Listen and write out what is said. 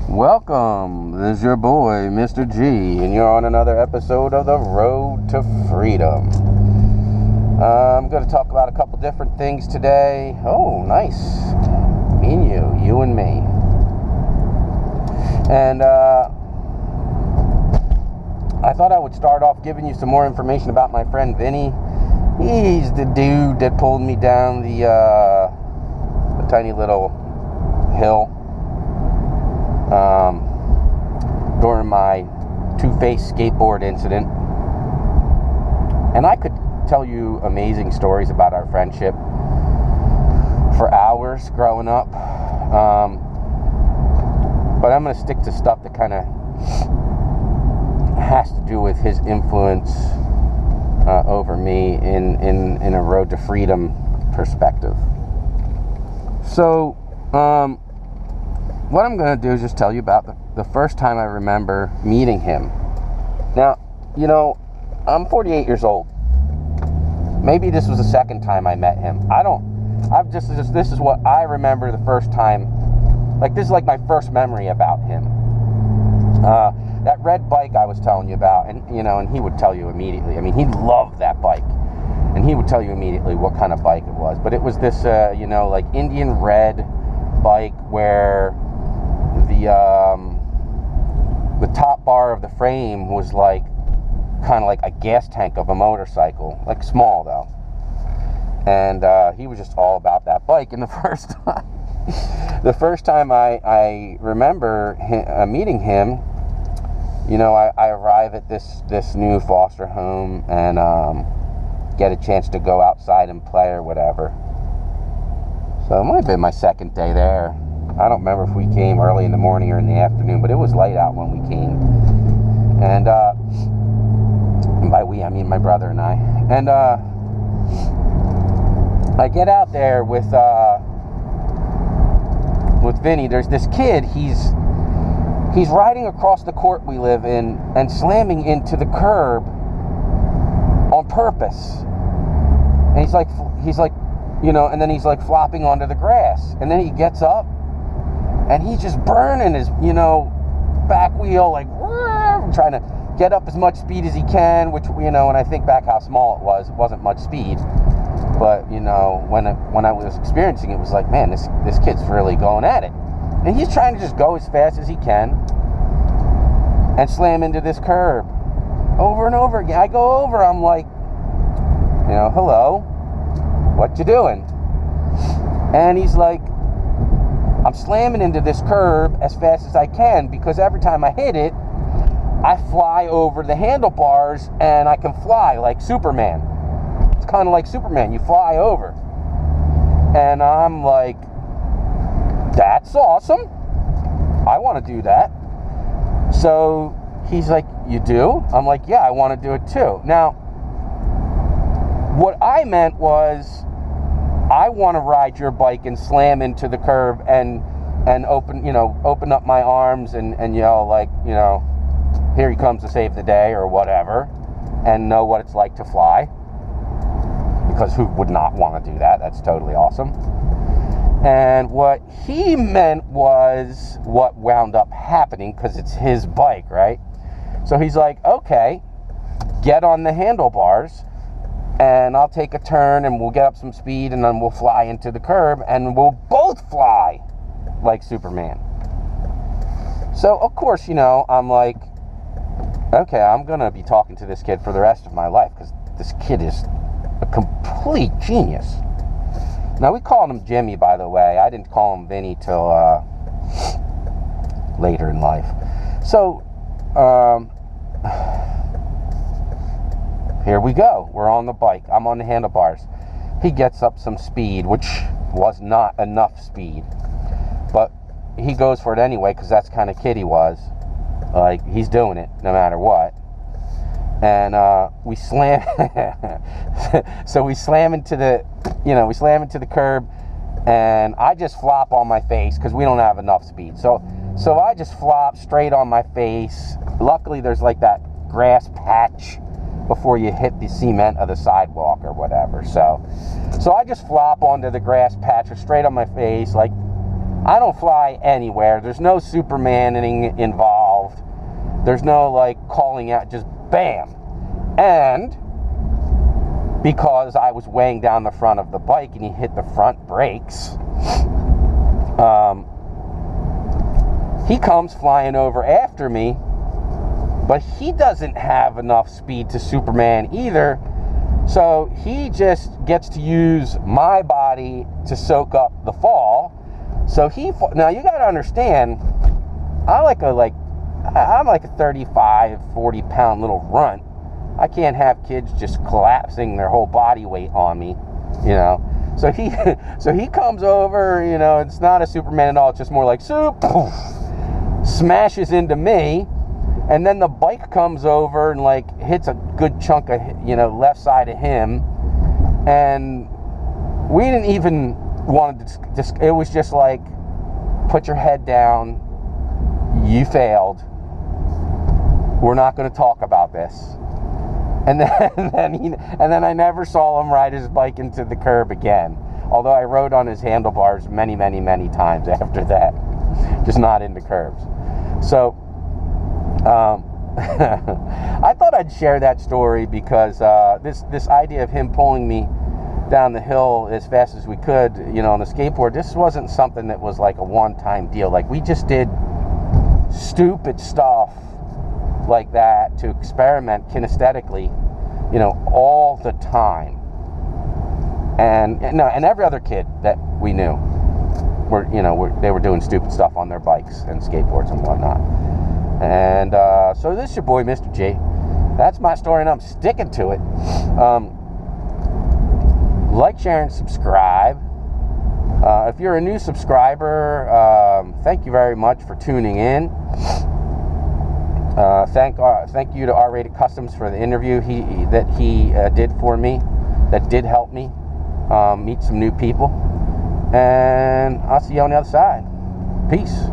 Welcome, this is your boy, Mr. G, and you're on another episode of The Road to Freedom. I'm going to talk about a couple different things today. Oh, nice. Me and you and me. And I thought I would start off giving you some more information about my friend Vinny. He's the dude that pulled me down the tiny little hill during my two-face skateboard incident. And I could tell you amazing stories about our friendship for hours growing up. But I'm going to stick to stuff that kind of has to do with his influence over me in a road to freedom perspective. So, what I'm going to do is just tell you about the first time I remember meeting him. Now, I'm 48 years old. Maybe this was the second time I met him. This is what I remember the first time. Like, this is like my first memory about him. That red bike I was telling you about, and he would tell you immediately. I mean, he loved that bike. And he would tell you immediately what kind of bike it was. But it was this, like Indian red bike where the top bar of the frame was like kind of like a gas tank of a motorcycle, like small though. And he was just all about that bike. And the first time I remember meeting him, I arrive at this new foster home and get a chance to go outside and play or whatever. So it might have been my second day there. I don't remember if we came early in the morning or in the afternoon, but it was light out when we came. And by we, I mean my brother and I. And I get out there with Vinny. There's this kid. He's riding across the court we live in and slamming into the curb on purpose. And he's like, and then he's like flopping onto the grass. And then he gets up and he's just burning his, back wheel, like trying to get up as much speed as he can, which, when I think back how small it wasn't much speed. But, when I was experiencing it, it was like, man, this kid's really going at it. And he's trying to just go as fast as he can and slam into this curb over and over again. I go over, I'm like, hello, what you doing? And he's like, I'm slamming into this curb as fast as I can because every time I hit it, I fly over the handlebars and I can fly like Superman. It's kind of like Superman, you fly over. And I'm like, that's awesome. I want to do that. So he's like, you do? I'm like, yeah, I want to do it too. Now, what I meant was, I want to ride your bike and slam into the curb and open up my arms and yell like, here he comes to save the day or whatever, and know what it's like to fly. Because who would not want to do that? That's totally awesome. And what he meant was what wound up happening, because it's his bike, right? So he's like, okay, get on the handlebars and I'll take a turn and we'll get up some speed and then we'll fly into the curb and we'll both fly like Superman. So, of course, I'm like, okay, I'm going to be talking to this kid for the rest of my life because this kid is a complete genius. Now, we called him Jimmy, by the way. I didn't call him Vinny till later in life. So, here we go. We're on the bike. I'm on the handlebars. He gets up some speed, which was not enough speed. But he goes for it anyway, because that's the kind of kid he was. Like, he's doing it no matter what. And we slam. So we slam into the curb, and I just flop on my face because we don't have enough speed. So I just flop straight on my face. Luckily, there's like that grass patch before you hit the cement of the sidewalk or whatever. So I just flop onto the grass patch or straight on my face, like I don't fly anywhere. There's no Supermaning involved. There's no like calling out, just bam. And because I was weighing down the front of the bike and he hit the front brakes, he comes flying over after me, but he doesn't have enough speed to Superman either. So he just gets to use my body to soak up the fall. So now you got to understand, I'm like a 35, 40 pound little runt. I can't have kids just collapsing their whole body weight on me, you know. So he comes over, you know, it's not a Superman at all. It's just more like poof, smashes into me. And then the bike comes over and like hits a good chunk of, you know, left side of him. And we didn't even want to just, it was just like, put your head down. You failed. We're not going to talk about this. And then I never saw him ride his bike into the curb again. Although I rode on his handlebars many, many, many times after that. Just not into curbs. So, I thought I'd share that story because this idea of him pulling me down the hill as fast as we could, you know, on the skateboard, this wasn't something that was like a one-time deal. Like, we just did stupid stuff like that to experiment kinesthetically, you know, all the time. And every other kid that we knew they were doing stupid stuff on their bikes and skateboards and whatnot. And so this is your boy, Mr. J. That's my story, and I'm sticking to it. Like, share, and subscribe. If you're a new subscriber, thank you very much for tuning in. Thank you to R-Rated Customs for the interview he did for me. That did help me meet some new people. And I'll see you on the other side. Peace.